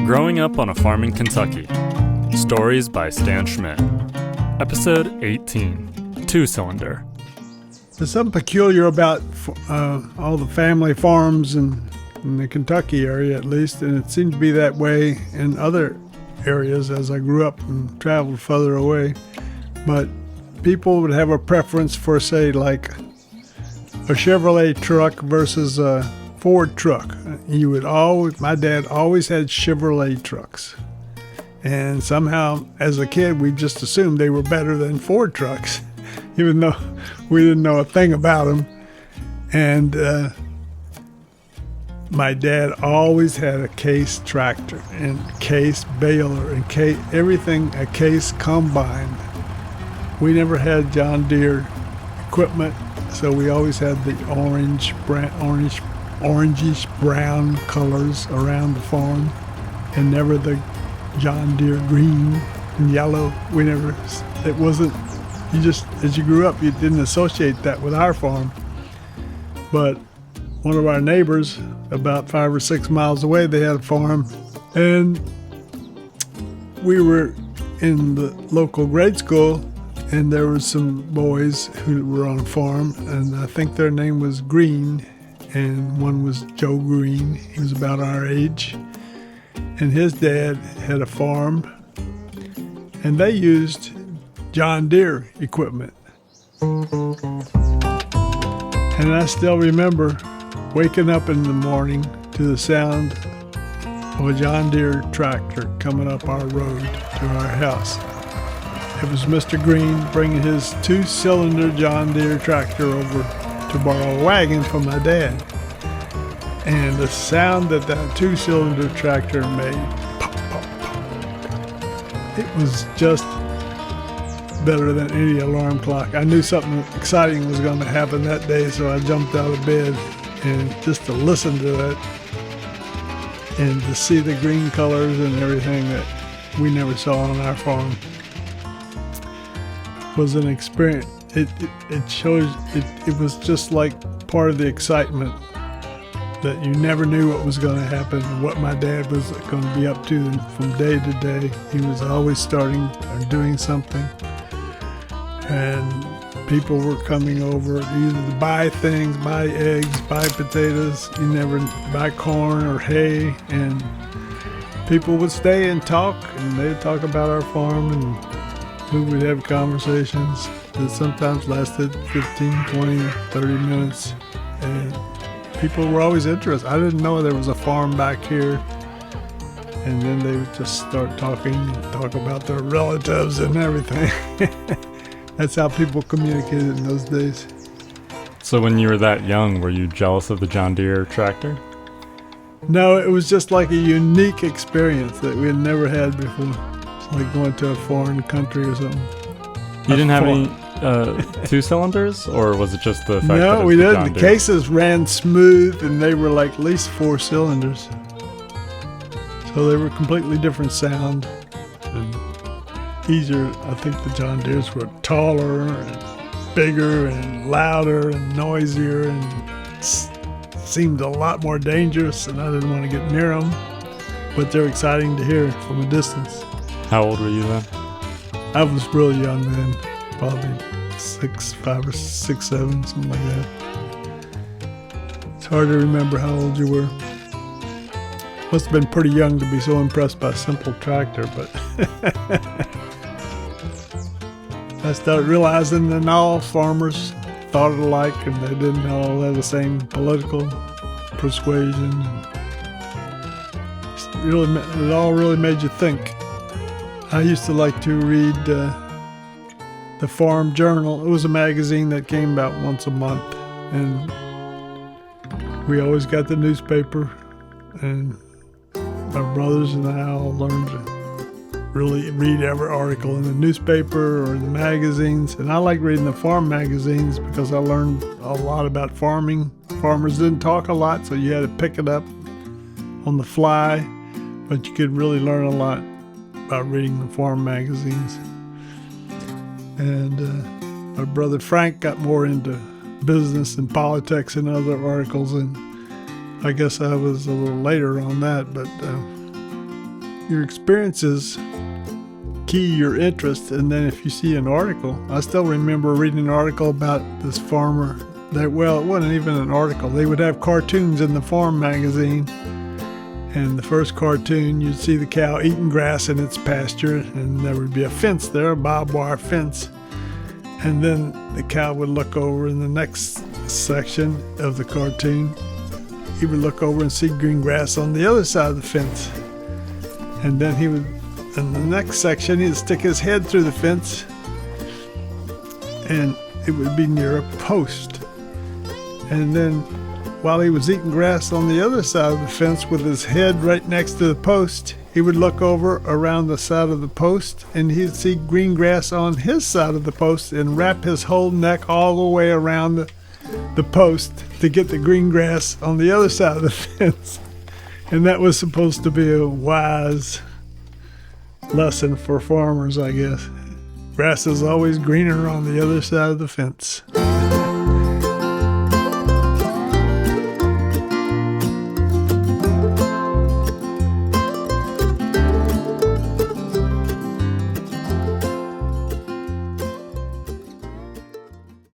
Growing Up on a Farm in Kentucky. Stories by Stan Schmidt. Episode 18. Two-cylinder. There's something peculiar about all the family farms in the Kentucky area, at least, and it seemed to be that way in other areas as I grew up and traveled further away. But people would have a preference for, say, like a Chevrolet truck versus a Ford truck. My dad always had Chevrolet trucks. And somehow, as a kid, we just assumed they were better than Ford trucks, even though we didn't know a thing about them. And my dad always had a Case tractor and Case baler and everything, a Case combine. We never had John Deere equipment, so we always had the orangish brown colors around the farm, and never the John Deere green and yellow. It wasn't, as you grew up, you didn't associate that with our farm. But one of our neighbors, about 5 or 6 miles away, they had a farm, and we were in the local grade school, and there were some boys who were on a farm, and I think their name was Green, and one was Joe Green. He was about our age, and his dad had a farm, and they used John Deere equipment. And I still remember waking up in the morning to the sound of a John Deere tractor coming up our road to our house. It was Mr. Green bringing his two-cylinder John Deere tractor over to borrow a wagon from my dad. And the sound that two-cylinder tractor made, pop, pop, pop, it was just better than any alarm clock. I knew something exciting was going to happen that day, so I jumped out of bed, and just to listen to it and to see the green colors and everything that we never saw on our farm was an experience. It was just like part of the excitement that you never knew what was going to happen and what my dad was going to be up to from day to day. He was always starting or doing something, and people were coming over either to buy things, buy eggs, buy potatoes. You never buy corn or hay, and people would stay and talk, and they'd talk about our farm, and we would have conversations that sometimes lasted 15, 20, 30 minutes, and people were always interested. I didn't know there was a farm back here, and then they would just start talking and talk about their relatives and everything. That's how people communicated in those days. So when you were that young, were you jealous of the John Deere tractor? No, it was just like a unique experience that we had never had before. It's like going to a foreign country or something. You didn't have any two-cylinders, or was it just the fact that No, it was we the didn't. John The Deere? cases ran smooth, and they were like at least 4 cylinders. So they were completely different sound and easier. I think the John Deeres were taller and bigger and louder and noisier and seemed a lot more dangerous, and I didn't want to get near them. But they're exciting to hear from a distance. How old were you then? I was really young then, probably 5 or 6, 7, something like that. It's hard to remember how old you were. Must have been pretty young to be so impressed by a simple tractor, but I started realizing that all farmers thought alike, and they didn't all have the same political persuasion. It all really made you think. I used to like to read the Farm Journal. It was a magazine that came about once a month, and we always got the newspaper, and my brothers and I all learned to really read every article in the newspaper or the magazines. And I like reading the farm magazines because I learned a lot about farming. Farmers didn't talk a lot, so you had to pick it up on the fly, but you could really learn a lot about reading the farm magazines. And my brother Frank got more into business and politics and other articles, and I guess I was a little later on that, but your experiences key your interest. And then if you see an article, I still remember reading an article about this farmer that, well, it wasn't even an article. They would have cartoons in the farm magazine. And the first cartoon, you'd see the cow eating grass in its pasture, and there would be a fence there, a barbed wire fence. And then the cow would look over in the next section of the cartoon. He would look over and see green grass on the other side of the fence. And then he would, in the next section, he'd stick his head through the fence, and it would be near a post. And then while he was eating grass on the other side of the fence with his head right next to the post, he would look over around the side of the post, and he'd see green grass on his side of the post and wrap his whole neck all the way around the post to get the green grass on the other side of the fence. And that was supposed to be a wise lesson for farmers, I guess. Grass is always greener on the other side of the fence.